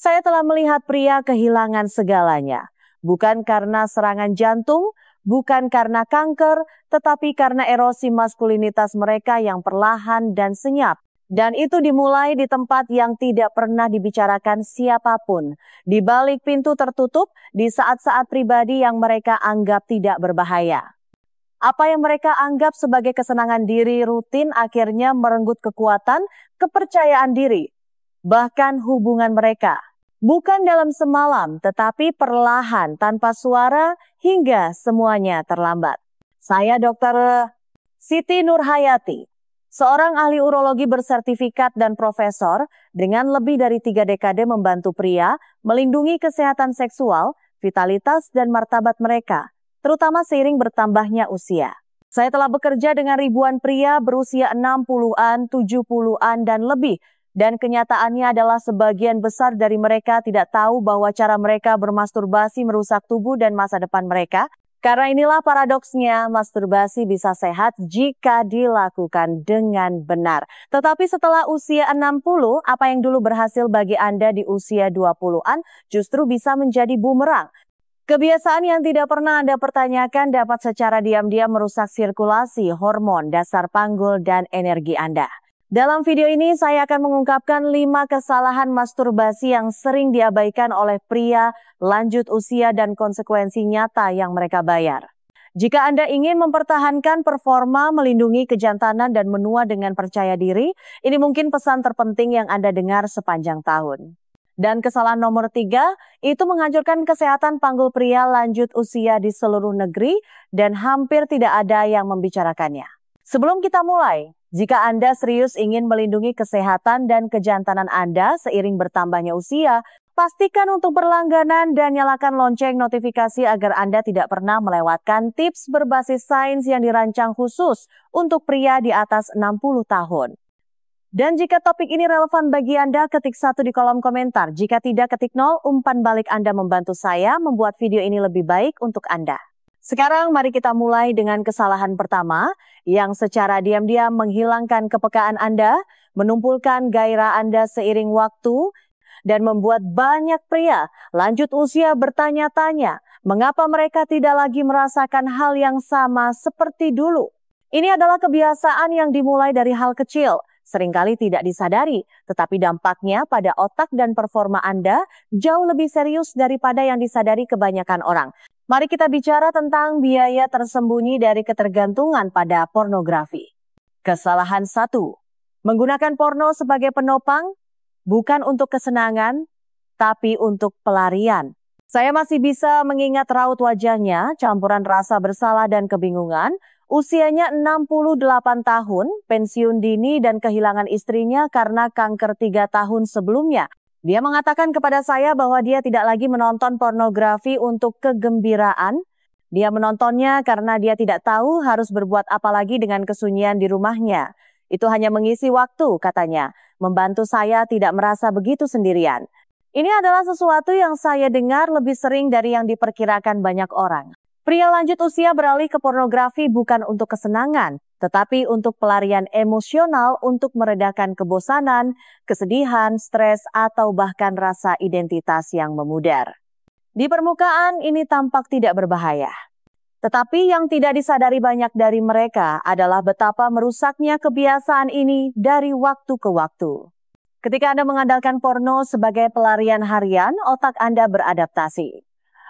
Saya telah melihat pria kehilangan segalanya. Bukan karena serangan jantung, bukan karena kanker, tetapi karena erosi maskulinitas mereka yang perlahan dan senyap. Dan itu dimulai di tempat yang tidak pernah dibicarakan siapapun. Di balik pintu tertutup, di saat-saat pribadi yang mereka anggap tidak berbahaya. Apa yang mereka anggap sebagai kesenangan diri rutin akhirnya merenggut kekuatan, kepercayaan diri, bahkan hubungan mereka. Bukan dalam semalam, tetapi perlahan tanpa suara hingga semuanya terlambat. Saya Dr. Siti Nurhayati, seorang ahli urologi bersertifikat dan profesor dengan lebih dari 3 dekade membantu pria melindungi kesehatan seksual, vitalitas dan martabat mereka, terutama seiring bertambahnya usia. Saya telah bekerja dengan ribuan pria berusia 60-an, 70-an dan lebih. Dan kenyataannya adalah sebagian besar dari mereka tidak tahu bahwa cara mereka bermasturbasi merusak tubuh dan masa depan mereka. Karena inilah paradoksnya, masturbasi bisa sehat jika dilakukan dengan benar. Tetapi setelah usia 60, apa yang dulu berhasil bagi Anda di usia 20-an justru bisa menjadi bumerang. Kebiasaan yang tidak pernah Anda pertanyakan dapat secara diam-diam merusak sirkulasi, hormon, dasar panggul, dan energi Anda. Dalam video ini saya akan mengungkapkan 5 kesalahan masturbasi yang sering diabaikan oleh pria lanjut usia dan konsekuensi nyata yang mereka bayar. Jika Anda ingin mempertahankan performa, melindungi kejantanan dan menua dengan percaya diri, ini mungkin pesan terpenting yang Anda dengar sepanjang tahun. Dan kesalahan nomor 3, itu menghancurkan kesehatan panggul pria lanjut usia di seluruh negeri dan hampir tidak ada yang membicarakannya. Sebelum kita mulai, jika Anda serius ingin melindungi kesehatan dan kejantanan Anda seiring bertambahnya usia, pastikan untuk berlangganan dan nyalakan lonceng notifikasi agar Anda tidak pernah melewatkan tips berbasis sains yang dirancang khusus untuk pria di atas 60 tahun. Dan jika topik ini relevan bagi Anda, ketik 1 di kolom komentar. Jika tidak, ketik 0, umpan balik Anda membantu saya membuat video ini lebih baik untuk Anda. Sekarang mari kita mulai dengan kesalahan pertama yang secara diam-diam menghilangkan kepekaan Anda, menumpulkan gairah Anda seiring waktu, dan membuat banyak pria lanjut usia bertanya-tanya mengapa mereka tidak lagi merasakan hal yang sama seperti dulu. Ini adalah kebiasaan yang dimulai dari hal kecil, seringkali tidak disadari, tetapi dampaknya pada otak dan performa Anda jauh lebih serius daripada yang disadari kebanyakan orang. Mari kita bicara tentang biaya tersembunyi dari ketergantungan pada pornografi. Kesalahan 1. Menggunakan porno sebagai penopang, bukan untuk kesenangan, tapi untuk pelarian. Saya masih bisa mengingat raut wajahnya, campuran rasa bersalah dan kebingungan. Usianya 68 tahun, pensiun dini dan kehilangan istrinya karena kanker 3 tahun sebelumnya. Dia mengatakan kepada saya bahwa dia tidak lagi menonton pornografi untuk kegembiraan. Dia menontonnya karena dia tidak tahu harus berbuat apa lagi dengan kesunyian di rumahnya. Itu hanya mengisi waktu, katanya. Membantu saya tidak merasa begitu sendirian. Ini adalah sesuatu yang saya dengar lebih sering dari yang diperkirakan banyak orang. Pria lanjut usia beralih ke pornografi bukan untuk kesenangan, tetapi untuk pelarian emosional untuk meredakan kebosanan, kesedihan, stres, atau bahkan rasa identitas yang memudar. Di permukaan ini tampak tidak berbahaya. Tetapi yang tidak disadari banyak dari mereka adalah betapa merusaknya kebiasaan ini dari waktu ke waktu. Ketika Anda mengandalkan porno sebagai pelarian harian, otak Anda beradaptasi.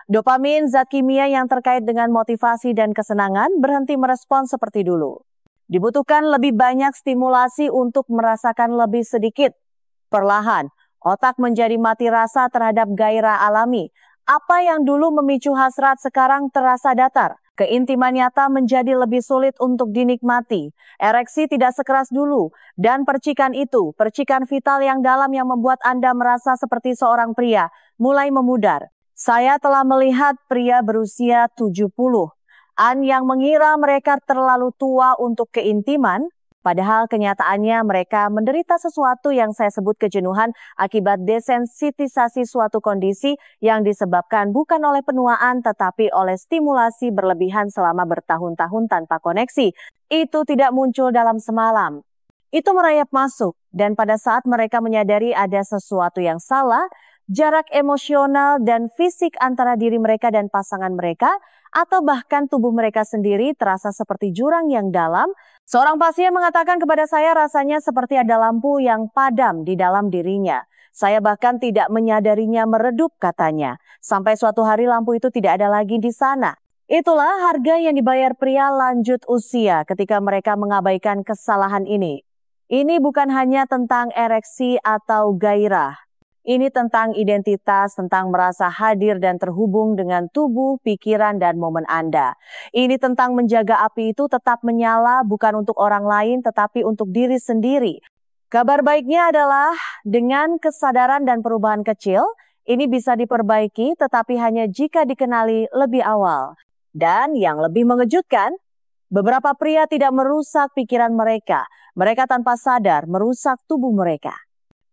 Dopamin, zat kimia yang terkait dengan motivasi dan kesenangan berhenti merespon seperti dulu. Dibutuhkan lebih banyak stimulasi untuk merasakan lebih sedikit. Perlahan, otak menjadi mati rasa terhadap gairah alami. Apa yang dulu memicu hasrat sekarang terasa datar. Keintiman nyata menjadi lebih sulit untuk dinikmati. Ereksi tidak sekeras dulu. Dan percikan itu, percikan vital yang dalam yang membuat Anda merasa seperti seorang pria, mulai memudar. Saya telah melihat pria berusia 70-an yang mengira mereka terlalu tua untuk keintiman, padahal kenyataannya mereka menderita sesuatu yang saya sebut kejenuhan akibat desensitisasi suatu kondisi yang disebabkan bukan oleh penuaan tetapi oleh stimulasi berlebihan selama bertahun-tahun tanpa koneksi. Itu tidak muncul dalam semalam. Itu merayap masuk dan pada saat mereka menyadari ada sesuatu yang salah, jarak emosional dan fisik antara diri mereka dan pasangan mereka, atau bahkan tubuh mereka sendiri terasa seperti jurang yang dalam. Seorang pasien mengatakan kepada saya rasanya seperti ada lampu yang padam di dalam dirinya. Saya bahkan tidak menyadarinya meredup, katanya. Sampai suatu hari lampu itu tidak ada lagi di sana. Itulah harga yang dibayar pria lanjut usia ketika mereka mengabaikan kesalahan ini. Ini bukan hanya tentang ereksi atau gairah. Ini tentang identitas, tentang merasa hadir dan terhubung dengan tubuh, pikiran, dan momen Anda. Ini tentang menjaga api itu tetap menyala bukan untuk orang lain tetapi untuk diri sendiri. Kabar baiknya adalah dengan kesadaran dan perubahan kecil, ini bisa diperbaiki tetapi hanya jika dikenali lebih awal. Dan yang lebih mengejutkan, beberapa pria tidak merusak pikiran mereka. Mereka tanpa sadar merusak tubuh mereka.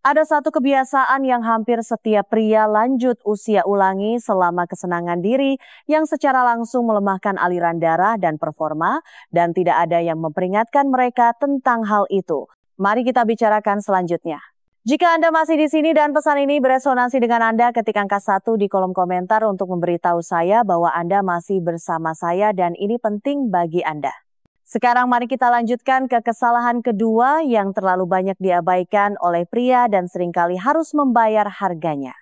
Ada satu kebiasaan yang hampir setiap pria lanjut usia ulangi selama kesenangan diri yang secara langsung melemahkan aliran darah dan performa, dan tidak ada yang memperingatkan mereka tentang hal itu. Mari kita bicarakan selanjutnya. Jika Anda masih di sini dan pesan ini beresonansi dengan Anda, ketik angka 1 di kolom komentar untuk memberitahu saya bahwa Anda masih bersama saya dan ini penting bagi Anda. Sekarang mari kita lanjutkan ke kesalahan kedua yang terlalu banyak diabaikan oleh pria dan seringkali harus membayar harganya.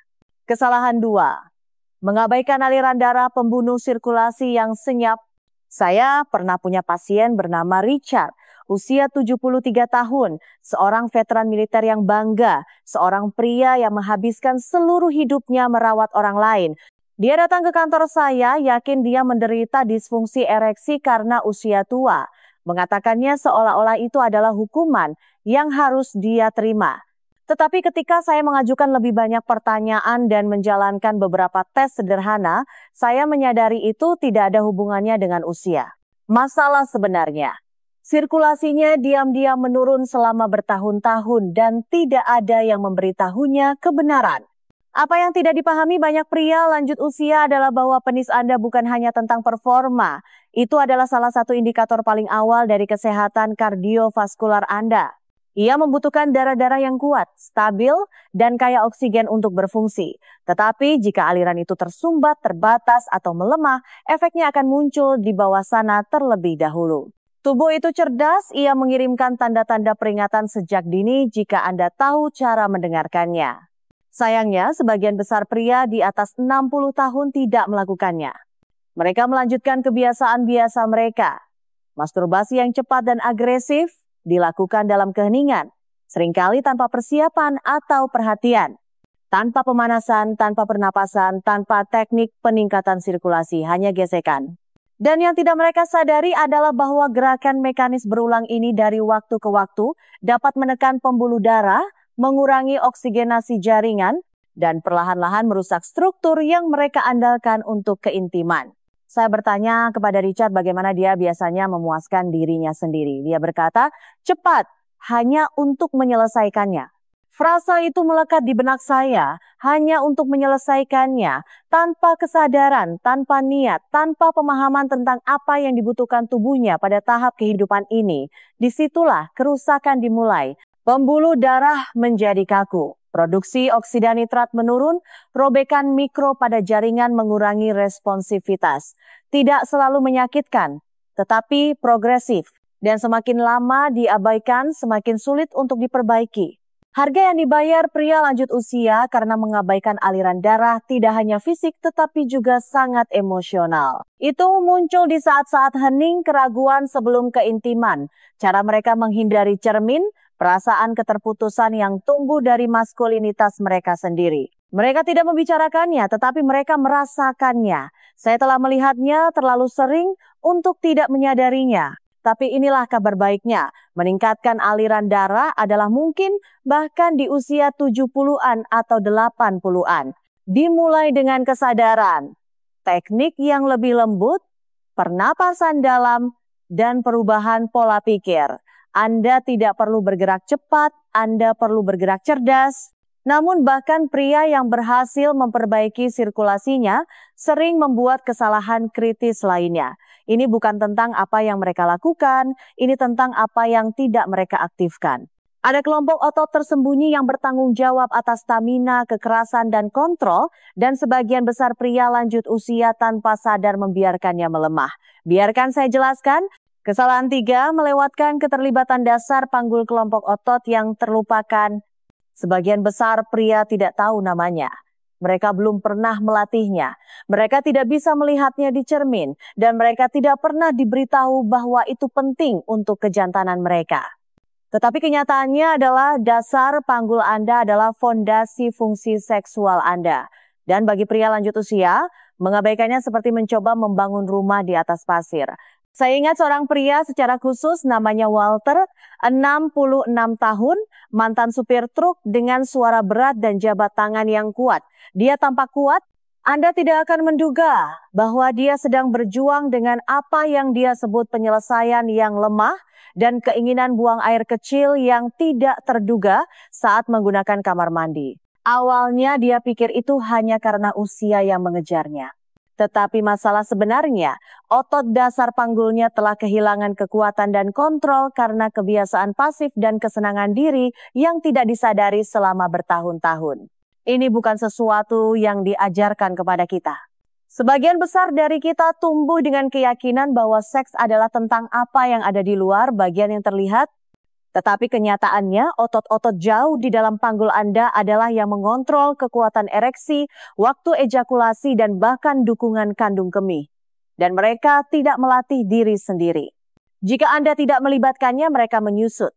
Kesalahan 2, mengabaikan aliran darah pembunuh sirkulasi yang senyap. Saya pernah punya pasien bernama Richard, usia 73 tahun, seorang veteran militer yang bangga, seorang pria yang menghabiskan seluruh hidupnya merawat orang lain. Dia datang ke kantor saya yakin dia menderita disfungsi ereksi karena usia tua. Mengatakannya seolah-olah itu adalah hukuman yang harus dia terima. Tetapi ketika saya mengajukan lebih banyak pertanyaan dan menjalankan beberapa tes sederhana, saya menyadari itu tidak ada hubungannya dengan usia. Masalah sebenarnya, sirkulasinya diam-diam menurun selama bertahun-tahun dan tidak ada yang memberitahunya kebenaran. Apa yang tidak dipahami banyak pria lanjut usia adalah bahwa penis Anda bukan hanya tentang performa. Itu adalah salah satu indikator paling awal dari kesehatan kardiovaskular Anda. Ia membutuhkan darah-darah yang kuat, stabil, dan kaya oksigen untuk berfungsi. Tetapi jika aliran itu tersumbat, terbatas, atau melemah, efeknya akan muncul di bawah sana terlebih dahulu. Tubuh itu cerdas, ia mengirimkan tanda-tanda peringatan sejak dini jika Anda tahu cara mendengarkannya. Sayangnya, sebagian besar pria di atas 60 tahun tidak melakukannya. Mereka melanjutkan kebiasaan biasa mereka. Masturbasi yang cepat dan agresif dilakukan dalam keheningan, seringkali tanpa persiapan atau perhatian. Tanpa pemanasan, tanpa pernapasan, tanpa teknik peningkatan sirkulasi, hanya gesekan. Dan yang tidak mereka sadari adalah bahwa gerakan mekanis berulang ini dari waktu ke waktu dapat menekan pembuluh darah, mengurangi oksigenasi jaringan, dan perlahan-lahan merusak struktur yang mereka andalkan untuk keintiman. Saya bertanya kepada Richard bagaimana dia biasanya memuaskan dirinya sendiri. Dia berkata, cepat, hanya untuk menyelesaikannya. Frasa itu melekat di benak saya, hanya untuk menyelesaikannya, tanpa kesadaran, tanpa niat, tanpa pemahaman tentang apa yang dibutuhkan tubuhnya pada tahap kehidupan ini. Disitulah kerusakan dimulai. Pembuluh darah menjadi kaku, produksi oksida nitrat menurun, robekan mikro pada jaringan mengurangi responsivitas. Tidak selalu menyakitkan, tetapi progresif. Dan semakin lama diabaikan, semakin sulit untuk diperbaiki. Harga yang dibayar pria lanjut usia karena mengabaikan aliran darah tidak hanya fisik tetapi juga sangat emosional. Itu muncul di saat-saat hening, keraguan sebelum keintiman. Cara mereka menghindari cermin, perasaan keterputusan yang tumbuh dari maskulinitas mereka sendiri. Mereka tidak membicarakannya, tetapi mereka merasakannya. Saya telah melihatnya terlalu sering untuk tidak menyadarinya. Tapi inilah kabar baiknya, meningkatkan aliran darah adalah mungkin bahkan di usia 70-an atau 80-an. Dimulai dengan kesadaran, teknik yang lebih lembut, pernapasan dalam, dan perubahan pola pikir. Anda tidak perlu bergerak cepat, Anda perlu bergerak cerdas. Namun bahkan pria yang berhasil memperbaiki sirkulasinya sering membuat kesalahan kritis lainnya. Ini bukan tentang apa yang mereka lakukan, ini tentang apa yang tidak mereka aktifkan. Ada kelompok otot tersembunyi yang bertanggung jawab atas stamina, kekerasan, dan kontrol, dan sebagian besar pria lanjut usia tanpa sadar membiarkannya melemah. Biarkan saya jelaskan. Kesalahan 3, melewatkan keterlibatan dasar panggul kelompok otot yang terlupakan. Sebagian besar pria tidak tahu namanya. Mereka belum pernah melatihnya. Mereka tidak bisa melihatnya di cermin, dan mereka tidak pernah diberitahu bahwa itu penting untuk kejantanan mereka. Tetapi kenyataannya adalah dasar panggul Anda adalah fondasi fungsi seksual Anda. Dan bagi pria lanjut usia, mengabaikannya seperti mencoba membangun rumah di atas pasir. Saya ingat seorang pria secara khusus namanya Walter, 66 tahun, mantan supir truk dengan suara berat dan jabat tangan yang kuat. Dia tampak kuat. Anda tidak akan menduga bahwa dia sedang berjuang dengan apa yang dia sebut penyelesaian yang lemah dan keinginan buang air kecil yang tidak terduga saat menggunakan kamar mandi. Awalnya dia pikir itu hanya karena usia yang mengejarnya. Tetapi masalah sebenarnya, otot dasar panggulnya telah kehilangan kekuatan dan kontrol karena kebiasaan pasif dan kesenangan diri yang tidak disadari selama bertahun-tahun. Ini bukan sesuatu yang diajarkan kepada kita. Sebagian besar dari kita tumbuh dengan keyakinan bahwa seks adalah tentang apa yang ada di luar bagian yang terlihat. Tetapi kenyataannya otot-otot jauh di dalam panggul Anda adalah yang mengontrol kekuatan ereksi, waktu ejakulasi, dan bahkan dukungan kandung kemih. Dan mereka tidak melatih diri sendiri. Jika Anda tidak melibatkannya, mereka menyusut.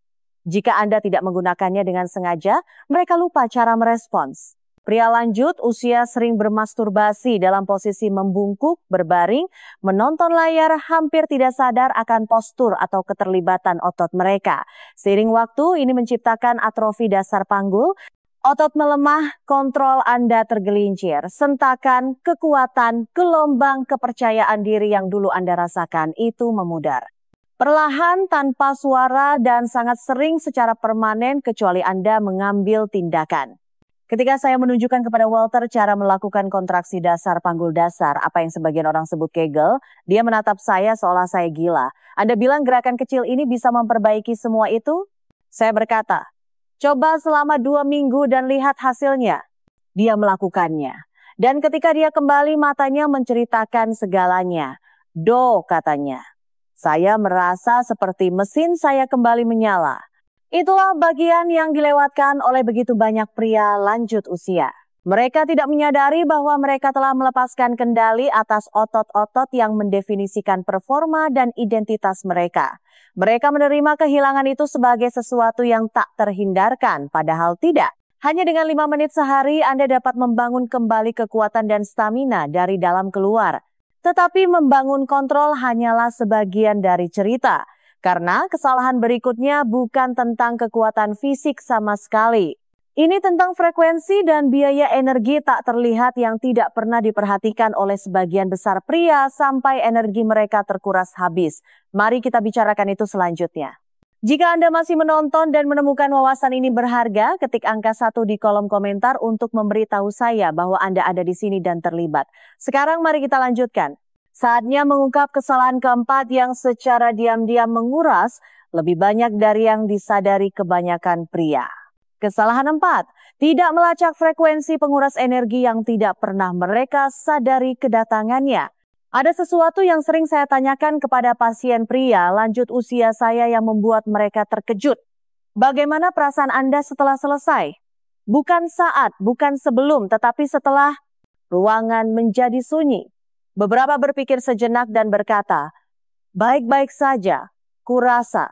Jika Anda tidak menggunakannya dengan sengaja, mereka lupa cara merespons. Pria lanjut usia sering bermasturbasi dalam posisi membungkuk, berbaring, menonton layar, hampir tidak sadar akan postur atau keterlibatan otot mereka. Seiring waktu, ini menciptakan atrofi dasar panggul, otot melemah, kontrol Anda tergelincir, sentakan, kekuatan, gelombang kepercayaan diri yang dulu Anda rasakan itu memudar. Perlahan, tanpa suara, dan sangat sering secara permanen kecuali Anda mengambil tindakan. Ketika saya menunjukkan kepada Walter cara melakukan kontraksi dasar panggul dasar, apa yang sebagian orang sebut Kegel, dia menatap saya seolah saya gila. Anda bilang gerakan kecil ini bisa memperbaiki semua itu? Saya berkata, coba selama 2 minggu dan lihat hasilnya. Dia melakukannya. Dan ketika dia kembali, matanya menceritakan segalanya. Katanya. Saya merasa seperti mesin saya kembali menyala. Itulah bagian yang dilewatkan oleh begitu banyak pria lanjut usia. Mereka tidak menyadari bahwa mereka telah melepaskan kendali atas otot-otot yang mendefinisikan performa dan identitas mereka. Mereka menerima kehilangan itu sebagai sesuatu yang tak terhindarkan, padahal tidak. Hanya dengan 5 menit sehari Anda dapat membangun kembali kekuatan dan stamina dari dalam keluar. Tetapi membangun kontrol hanyalah sebagian dari cerita. Karena kesalahan berikutnya bukan tentang kekuatan fisik sama sekali. Ini tentang frekuensi dan biaya energi tak terlihat yang tidak pernah diperhatikan oleh sebagian besar pria sampai energi mereka terkuras habis. Mari kita bicarakan itu selanjutnya. Jika Anda masih menonton dan menemukan wawasan ini berharga, ketik angka 1 di kolom komentar untuk memberitahu saya bahwa Anda ada di sini dan terlibat. Sekarang mari kita lanjutkan. Saatnya mengungkap kesalahan keempat yang secara diam-diam menguras lebih banyak dari yang disadari kebanyakan pria. Kesalahan 4, tidak melacak frekuensi penguras energi yang tidak pernah mereka sadari kedatangannya. Ada sesuatu yang sering saya tanyakan kepada pasien pria lanjut usia saya yang membuat mereka terkejut. Bagaimana perasaan Anda setelah selesai? Bukan saat, bukan sebelum, tetapi setelah ruangan menjadi sunyi. Beberapa berpikir sejenak dan berkata, baik-baik saja, kurasa.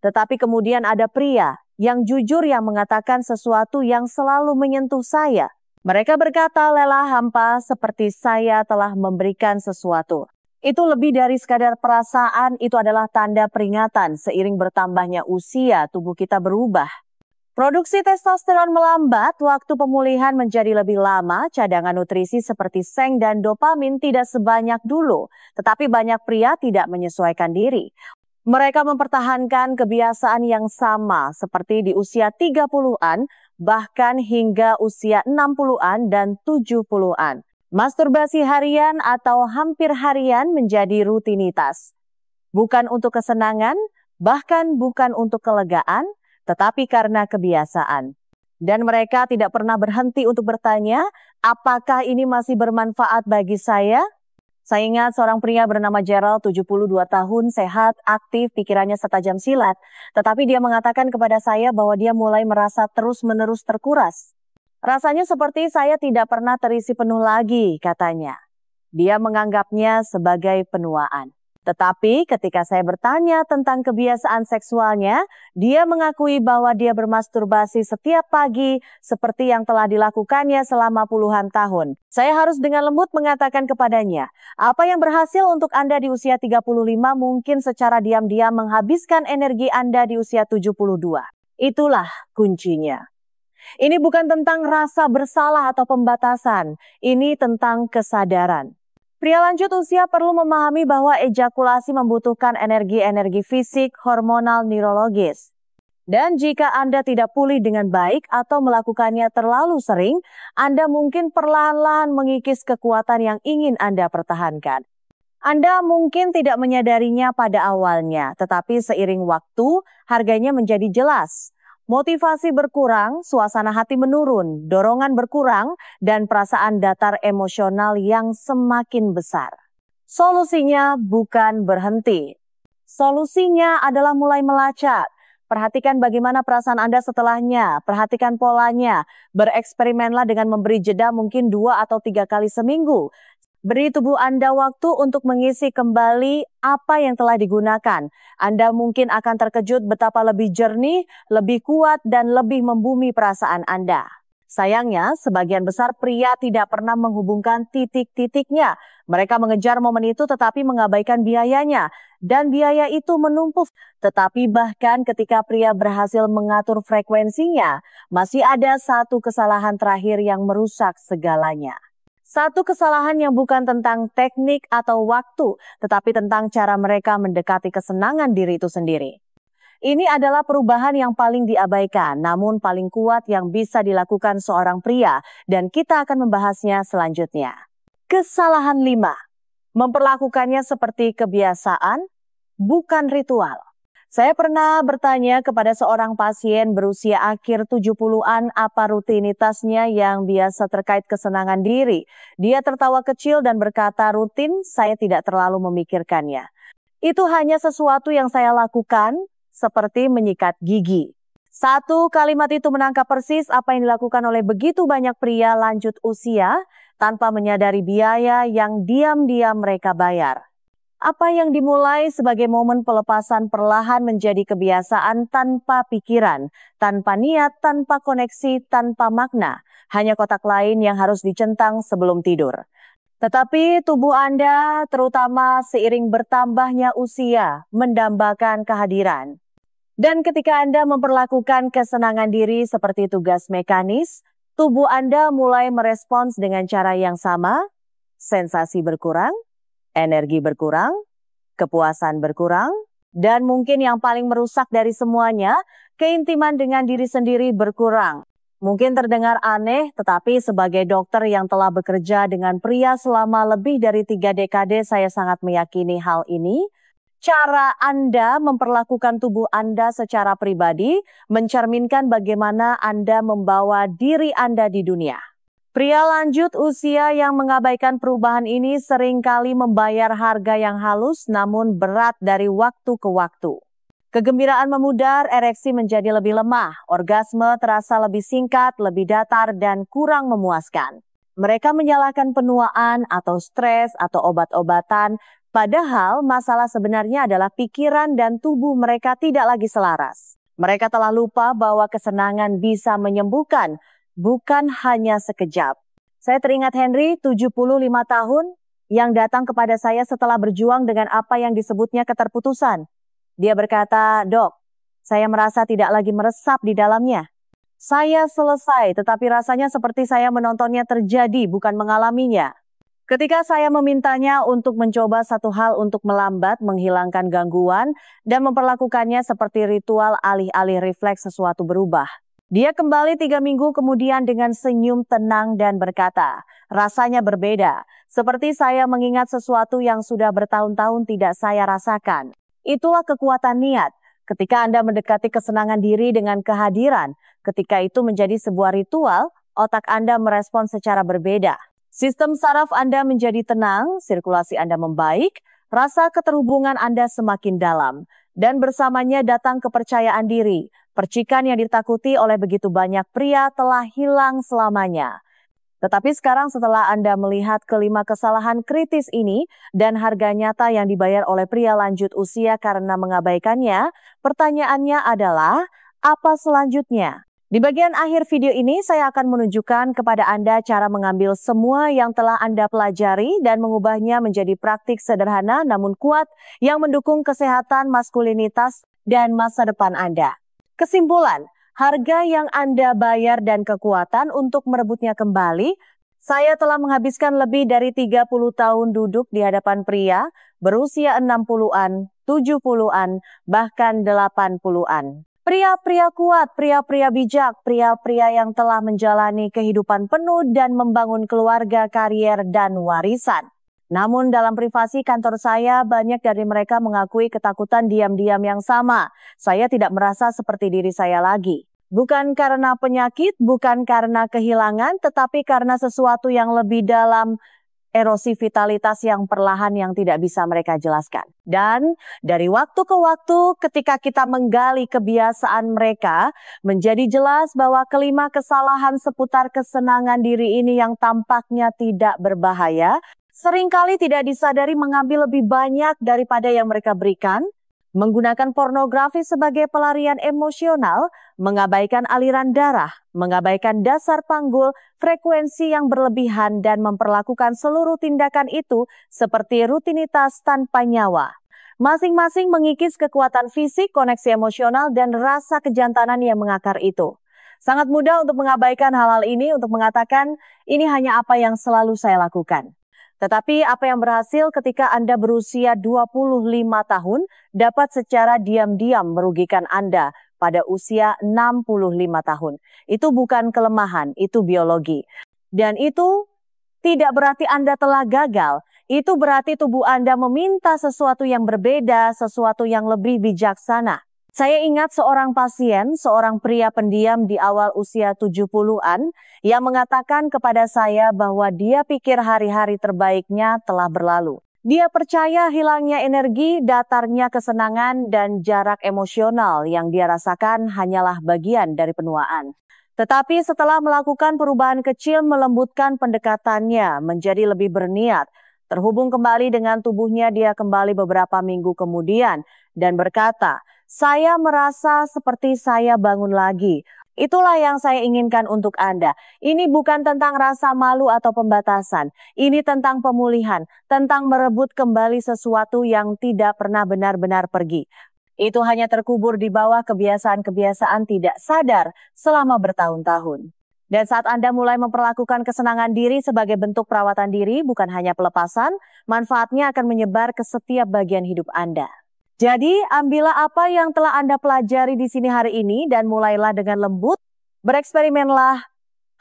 Tetapi kemudian ada pria yang jujur yang mengatakan sesuatu yang selalu menyentuh saya. Mereka berkata lelah hampa seperti saya telah memberikan sesuatu. Itu lebih dari sekadar perasaan, itu adalah tanda peringatan seiring bertambahnya usia tubuh kita berubah. Produksi testosteron melambat, waktu pemulihan menjadi lebih lama, cadangan nutrisi seperti seng dan dopamin tidak sebanyak dulu, tetapi banyak pria tidak menyesuaikan diri. Mereka mempertahankan kebiasaan yang sama seperti di usia 30-an, bahkan hingga usia 60-an dan 70-an. Masturbasi harian atau hampir harian menjadi rutinitas. Bukan untuk kesenangan, bahkan bukan untuk kelegaan, tetapi karena kebiasaan. Dan mereka tidak pernah berhenti untuk bertanya, apakah ini masih bermanfaat bagi saya? Saya ingat seorang pria bernama Gerald, 72 tahun, sehat, aktif, pikirannya setajam silat. Tetapi dia mengatakan kepada saya bahwa dia mulai merasa terus-menerus terkuras. Rasanya seperti saya tidak pernah terisi penuh lagi, katanya. Dia menganggapnya sebagai penuaan. Tetapi ketika saya bertanya tentang kebiasaan seksualnya, dia mengakui bahwa dia bermasturbasi setiap pagi seperti yang telah dilakukannya selama puluhan tahun. Saya harus dengan lembut mengatakan kepadanya, apa yang berhasil untuk Anda di usia 35 mungkin secara diam-diam menghabiskan energi Anda di usia 72. Itulah kuncinya. Ini bukan tentang rasa bersalah atau pembatasan, ini tentang kesadaran. Pria lanjut usia perlu memahami bahwa ejakulasi membutuhkan energi-energi fisik, hormonal, neurologis. Dan jika Anda tidak pulih dengan baik atau melakukannya terlalu sering, Anda mungkin perlahan-lahan mengikis kekuatan yang ingin Anda pertahankan. Anda mungkin tidak menyadarinya pada awalnya, tetapi seiring waktu, harganya menjadi jelas. Motivasi berkurang, suasana hati menurun, dorongan berkurang, dan perasaan datar emosional yang semakin besar. Solusinya bukan berhenti. Solusinya adalah mulai melacak. Perhatikan bagaimana perasaan Anda setelahnya, perhatikan polanya, bereksperimenlah dengan memberi jeda mungkin 2 atau 3 kali seminggu. Beri tubuh Anda waktu untuk mengisi kembali apa yang telah digunakan. Anda mungkin akan terkejut betapa lebih jernih, lebih kuat, dan lebih membumi perasaan Anda. Sayangnya, sebagian besar pria tidak pernah menghubungkan titik-titiknya. Mereka mengejar momen itu tetapi mengabaikan biayanya. Dan biaya itu menumpuk. Tetapi bahkan ketika pria berhasil mengatur frekuensinya, masih ada satu kesalahan terakhir yang merusak segalanya. Satu kesalahan yang bukan tentang teknik atau waktu, tetapi tentang cara mereka mendekati kesenangan diri itu sendiri. Ini adalah perubahan yang paling diabaikan, namun paling kuat yang bisa dilakukan seorang pria, dan kita akan membahasnya selanjutnya. Kesalahan 5. Memperlakukannya seperti kebiasaan, bukan ritual. Saya pernah bertanya kepada seorang pasien berusia akhir 70-an apa rutinitasnya yang biasa terkait kesenangan diri. Dia tertawa kecil dan berkata, rutin saya tidak terlalu memikirkannya. Itu hanya sesuatu yang saya lakukan, seperti menyikat gigi. Satu kalimat itu menangkap persis apa yang dilakukan oleh begitu banyak pria lanjut usia tanpa menyadari biaya yang diam-diam mereka bayar. Apa yang dimulai sebagai momen pelepasan perlahan menjadi kebiasaan tanpa pikiran, tanpa niat, tanpa koneksi, tanpa makna. Hanya kotak lain yang harus dicentang sebelum tidur. Tetapi tubuh Anda, terutama seiring bertambahnya usia, mendambakan kehadiran. Dan ketika Anda memperlakukan kesenangan diri seperti tugas mekanis, tubuh Anda mulai merespons dengan cara yang sama, sensasi berkurang, energi berkurang, kepuasan berkurang, dan mungkin yang paling merusak dari semuanya, keintiman dengan diri sendiri berkurang. Mungkin terdengar aneh, tetapi sebagai dokter yang telah bekerja dengan pria selama lebih dari 3 dekade, saya sangat meyakini hal ini. Cara Anda memperlakukan tubuh Anda secara pribadi mencerminkan bagaimana Anda membawa diri Anda di dunia. Pria lanjut usia yang mengabaikan perubahan ini seringkali membayar harga yang halus namun berat dari waktu ke waktu. Kegembiraan memudar, ereksi menjadi lebih lemah, orgasme terasa lebih singkat, lebih datar, dan kurang memuaskan. Mereka menyalahkan penuaan atau stres atau obat-obatan, padahal masalah sebenarnya adalah pikiran dan tubuh mereka tidak lagi selaras. Mereka telah lupa bahwa kesenangan bisa menyembuhkan, bukan hanya sekejap. Saya teringat Henry, 75 tahun, yang datang kepada saya setelah berjuang dengan apa yang disebutnya keterputusan. Dia berkata, "Dok, saya merasa tidak lagi meresap di dalamnya. Saya selesai, tetapi rasanya seperti saya menontonnya terjadi, bukan mengalaminya." Ketika saya memintanya untuk mencoba satu hal untuk melambat, menghilangkan gangguan, dan memperlakukannya seperti ritual alih-alih refleks sesuatu berubah. Dia kembali 3 minggu kemudian dengan senyum tenang dan berkata, rasanya berbeda, seperti saya mengingat sesuatu yang sudah bertahun-tahun tidak saya rasakan. Itulah kekuatan niat. Ketika Anda mendekati kesenangan diri dengan kehadiran, ketika itu menjadi sebuah ritual, otak Anda merespon secara berbeda. Sistem saraf Anda menjadi tenang, sirkulasi Anda membaik, rasa keterhubungan Anda semakin dalam, dan bersamanya datang kepercayaan diri. Percikan yang ditakuti oleh begitu banyak pria telah hilang selamanya. Tetapi sekarang setelah Anda melihat kelima kesalahan kritis ini dan harga nyata yang dibayar oleh pria lanjut usia karena mengabaikannya, pertanyaannya adalah, apa selanjutnya? Di bagian akhir video ini saya akan menunjukkan kepada Anda cara mengambil semua yang telah Anda pelajari dan mengubahnya menjadi praktik sederhana namun kuat yang mendukung kesehatan maskulinitas dan masa depan Anda. Kesimpulan, harga yang Anda bayar dan kekuatan untuk merebutnya kembali, saya telah menghabiskan lebih dari 30 tahun duduk di hadapan pria berusia 60-an, 70-an, bahkan 80-an. Pria-pria kuat, pria-pria bijak, pria-pria yang telah menjalani kehidupan penuh dan membangun keluarga, karier, dan warisan. Namun dalam privasi kantor saya, banyak dari mereka mengakui ketakutan diam-diam yang sama. Saya tidak merasa seperti diri saya lagi. Bukan karena penyakit, bukan karena kehilangan, tetapi karena sesuatu yang lebih dalam, erosi vitalitas yang perlahan yang tidak bisa mereka jelaskan. Dan dari waktu ke waktu ketika kita menggali kebiasaan mereka, menjadi jelas bahwa kelima kesalahan seputar kesenangan diri ini yang tampaknya tidak berbahaya, seringkali tidak disadari mengambil lebih banyak daripada yang mereka berikan, menggunakan pornografi sebagai pelarian emosional, mengabaikan aliran darah, mengabaikan dasar panggul, frekuensi yang berlebihan, dan memperlakukan seluruh tindakan itu seperti rutinitas tanpa nyawa. Masing-masing mengikis kekuatan fisik, koneksi emosional, dan rasa kejantanan yang mengakar itu. Sangat mudah untuk mengabaikan hal-hal ini, untuk mengatakan, ini hanya apa yang selalu saya lakukan. Tetapi apa yang berhasil ketika Anda berusia 25 tahun dapat secara diam-diam merugikan Anda pada usia 65 tahun. Itu bukan kelemahan, itu biologi. Dan itu tidak berarti Anda telah gagal. Itu berarti tubuh Anda meminta sesuatu yang berbeda, sesuatu yang lebih bijaksana. Saya ingat seorang pasien, seorang pria pendiam di awal usia 70-an yang mengatakan kepada saya bahwa dia pikir hari-hari terbaiknya telah berlalu. Dia percaya hilangnya energi, datarnya kesenangan, dan jarak emosional yang dia rasakan hanyalah bagian dari penuaan. Tetapi setelah melakukan perubahan kecil melembutkan pendekatannya menjadi lebih berniat, terhubung kembali dengan tubuhnya, dia kembali beberapa minggu kemudian dan berkata, saya merasa seperti saya bangun lagi. Itulah yang saya inginkan untuk Anda. Ini bukan tentang rasa malu atau pembatasan. Ini tentang pemulihan, tentang merebut kembali sesuatu yang tidak pernah benar-benar pergi. Itu hanya terkubur di bawah kebiasaan-kebiasaan tidak sadar selama bertahun-tahun. Dan saat Anda mulai memperlakukan kesenangan diri sebagai bentuk perawatan diri, bukan hanya pelepasan, manfaatnya akan menyebar ke setiap bagian hidup Anda. Jadi, ambillah apa yang telah Anda pelajari di sini hari ini dan mulailah dengan lembut, bereksperimenlah,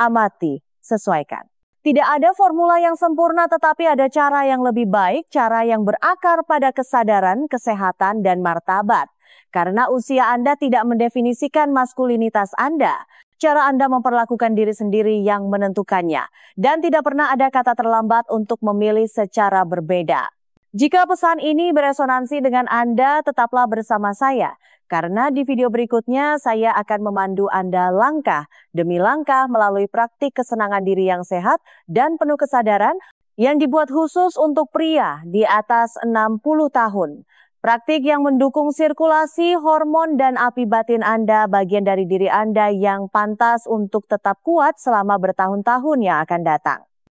amati, sesuaikan. Tidak ada formula yang sempurna, tetapi ada cara yang lebih baik, cara yang berakar pada kesadaran, kesehatan, dan martabat. Karena usia Anda tidak mendefinisikan maskulinitas Anda, cara Anda memperlakukan diri sendiri yang menentukannya. Dan tidak pernah ada kata terlambat untuk memilih secara berbeda. Jika pesan ini beresonansi dengan Anda, tetaplah bersama saya. Karena di video berikutnya saya akan memandu Anda langkah demi langkah melalui praktik kesenangan diri yang sehat dan penuh kesadaran yang dibuat khusus untuk pria di atas 60 tahun. Praktik yang mendukung sirkulasi, hormon, dan api batin Anda, bagian dari diri Anda yang pantas untuk tetap kuat selama bertahun-tahun yang akan datang.